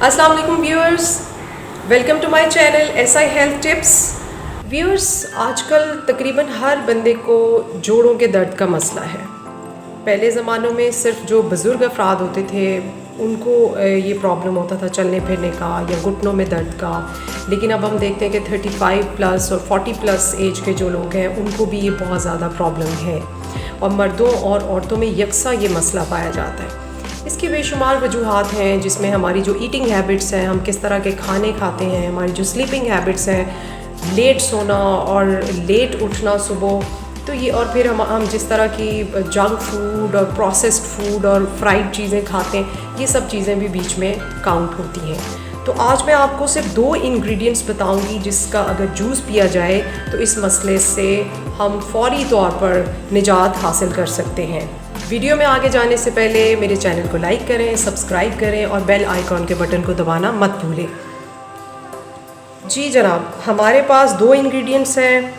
अस्सलाम वालेकुम viewers, welcome to my channel SI health tips. Viewers, आजकल तकरीबन हर बंदे को जोड़ों के दर्द का मसला है। पहले ज़मानों में सिर्फ जो बुज़ुर्ग अफराद होते थे उनको ये प्रॉब्लम होता था चलने फिरने का या घुटनों में दर्द का, लेकिन अब हम देखते हैं कि 35 प्लस और 40 प्लस एज के जो लोग हैं उनको भी ये बहुत ज़्यादा प्रॉब्लम है और मर्दों और औरतों में यकसा ये मसला पाया जाता है। इसकी बेशुमार वजूहात हैं, जिसमें हमारी जो ईटिंग हैबिट्स हैं, हम किस तरह के खाने खाते हैं, हमारी जो स्लीपिंग हैबिट्स हैं, लेट सोना और लेट उठना सुबह, तो ये और फिर हम जिस तरह की जंक फूड और प्रोसेस्ड फूड और फ्राइड चीज़ें खाते हैं, ये सब चीज़ें भी बीच में काउंट होती हैं। तो आज मैं आपको सिर्फ 2 इंग्रेडिएंट्स बताऊंगी जिसका अगर जूस पिया जाए तो इस मसले से हम फौरी तौर पर निजात हासिल कर सकते हैं। वीडियो में आगे जाने से पहले मेरे चैनल को लाइक करें, सब्सक्राइब करें और बेल आइकॉन के बटन को दबाना मत भूलें। जी जनाब, हमारे पास 2 इंग्रेडिएंट्स हैं।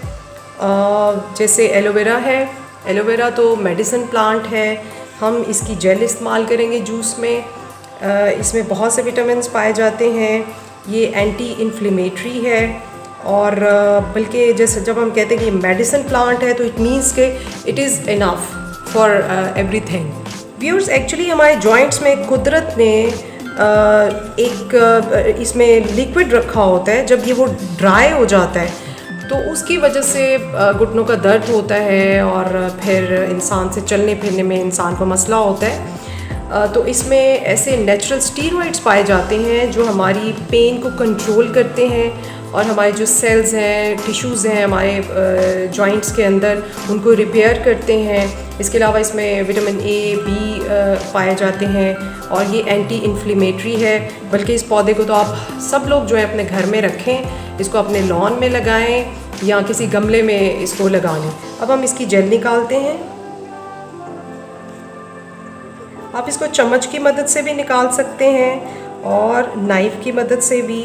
जैसे एलोवेरा है। एलोवेरा तो मेडिसिन प्लांट है, हम इसकी जेल इस्तेमाल करेंगे जूस में। इसमें बहुत से विटामिन्स पाए जाते हैं। ये एंटी इन्फ्लेमेटरी है और बल्कि जैसे जब हम कहते हैं कि मेडिसिन प्लांट है तो इट मीन्स के it is enough for everything. Viewers, actually हमारे जॉइंट्स में कुदरत ने एक इसमें लिक्विड रखा होता है। जब ये वो ड्राई हो जाता है तो उसकी वजह से घुटनों का दर्द होता है और फिर इंसान से चलने फिरने में इंसान को मसला होता है। तो इसमें ऐसे नेचुरल स्टीरॉइड्स पाए जाते हैं जो हमारी पेन को कंट्रोल करते हैं और हमारे जो सेल्स हैं, टिश्यूज़ हैं हमारे जॉइंट्स के अंदर, उनको रिपेयर करते हैं। इसके अलावा इसमें विटामिन A, B पाए जाते हैं और ये एंटी इन्फ्लेमेटरी है। बल्कि इस पौधे को तो आप सब लोग जो है अपने घर में रखें, इसको अपने लॉन में लगाएं या किसी गमले में इसको लगा लें। अब हम इसकी जेल निकालते हैं। आप इसको चम्मच की मदद से भी निकाल सकते हैं और नाइफ़ की मदद से भी।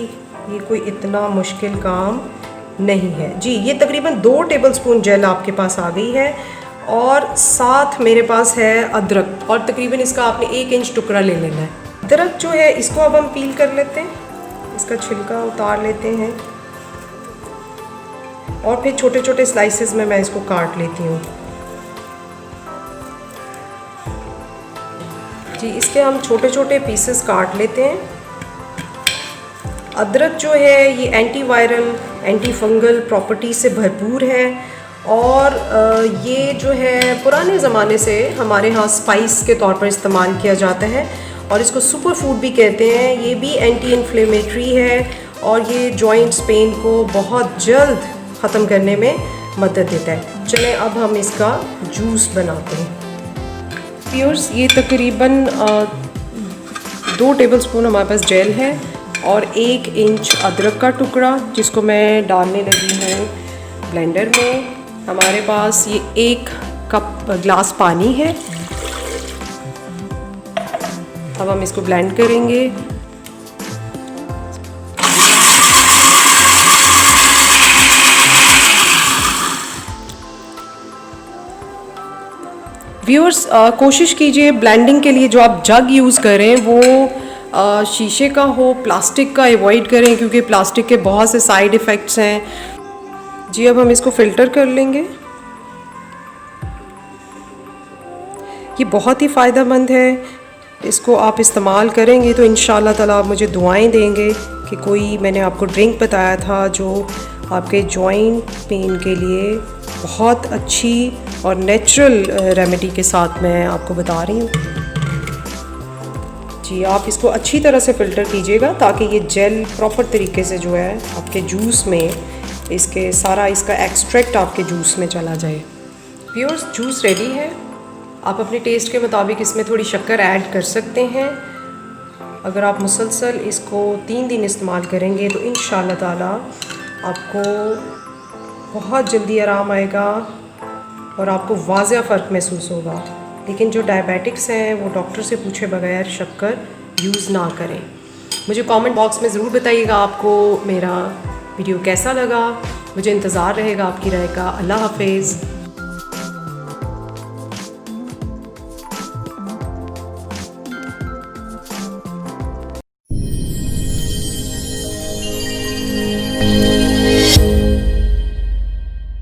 ये कोई इतना मुश्किल काम नहीं है। जी, ये तकरीबन 2 टेबलस्पून जेल आपके पास आ गई है और साथ मेरे पास है अदरक और तकरीबन इसका आपने 1 इंच टुकड़ा ले लेना है। अदरक जो है इसको अब हम पील कर लेते हैं, इसका छिलका उतार लेते हैं और फिर छोटे छोटे स्लाइसेस में मैं इसको काट लेती हूँ। जी, इसके हम छोटे छोटे पीसेस काट लेते हैं। अदरक जो है ये एंटीवायरल, एंटी फंगल प्रॉपर्टी से भरपूर है और ये जो है पुराने ज़माने से हमारे यहाँ स्पाइस के तौर पर इस्तेमाल किया जाता है और इसको सुपर फूड भी कहते हैं। ये भी एंटी इन्फ्लेमेटरी है और ये जॉइंट्स पेन को बहुत जल्द ख़त्म करने में मदद देता है। चलें अब हम इसका जूस बनाते हैं। व्यूअर्स, ये तकरीबन 2 टेबलस्पून हमारे पास जेल है और 1 इंच अदरक का टुकड़ा जिसको मैं डालने लगी हूँ ब्लेंडर में। हमारे पास ये 1 गिलास पानी है। अब हम इसको ब्लेंड करेंगे। व्यूअर्स, कोशिश कीजिए ब्लेंडिंग के लिए जो आप जग यूज़ करें वो शीशे का हो, प्लास्टिक का अवॉइड करें क्योंकि प्लास्टिक के बहुत से साइड इफ़ेक्ट्स हैं। जी, अब हम इसको फ़िल्टर कर लेंगे। ये बहुत ही फ़ायदेमंद है, इसको आप इस्तेमाल करेंगे तो इंशाल्लाह ताला आप मुझे दुआएं देंगे कि कोई मैंने आपको ड्रिंक बताया था जो आपके जॉइंट पेन के लिए बहुत अच्छी और नेचुरल रेमेडी के साथ मैं आपको बता रही हूँ। जी, आप इसको अच्छी तरह से फ़िल्टर कीजिएगा ताकि ये जेल प्रॉपर तरीके से जो है आपके जूस में इसके सारा इसका एक्सट्रैक्ट आपके जूस में चला जाए। व्यूअर्स, जूस रेडी है। आप अपने टेस्ट के मुताबिक इसमें थोड़ी शक्कर ऐड कर सकते हैं। अगर आप मुसलसल इसको 3 दिन इस्तेमाल करेंगे तो इंशाल्लाह ताला आपको बहुत जल्दी आराम आएगा और आपको वाज़ेह फ़र्क महसूस होगा। लेकिन जो डायबिटिक्स हैं वो डॉक्टर से पूछे बगैर शक्कर यूज़ ना करें। मुझे कमेंट बॉक्स में ज़रूर बताइएगा आपको मेरा वीडियो कैसा लगा। मुझे इंतज़ार रहेगा आपकी राय का। अल्लाह हाफ़िज़।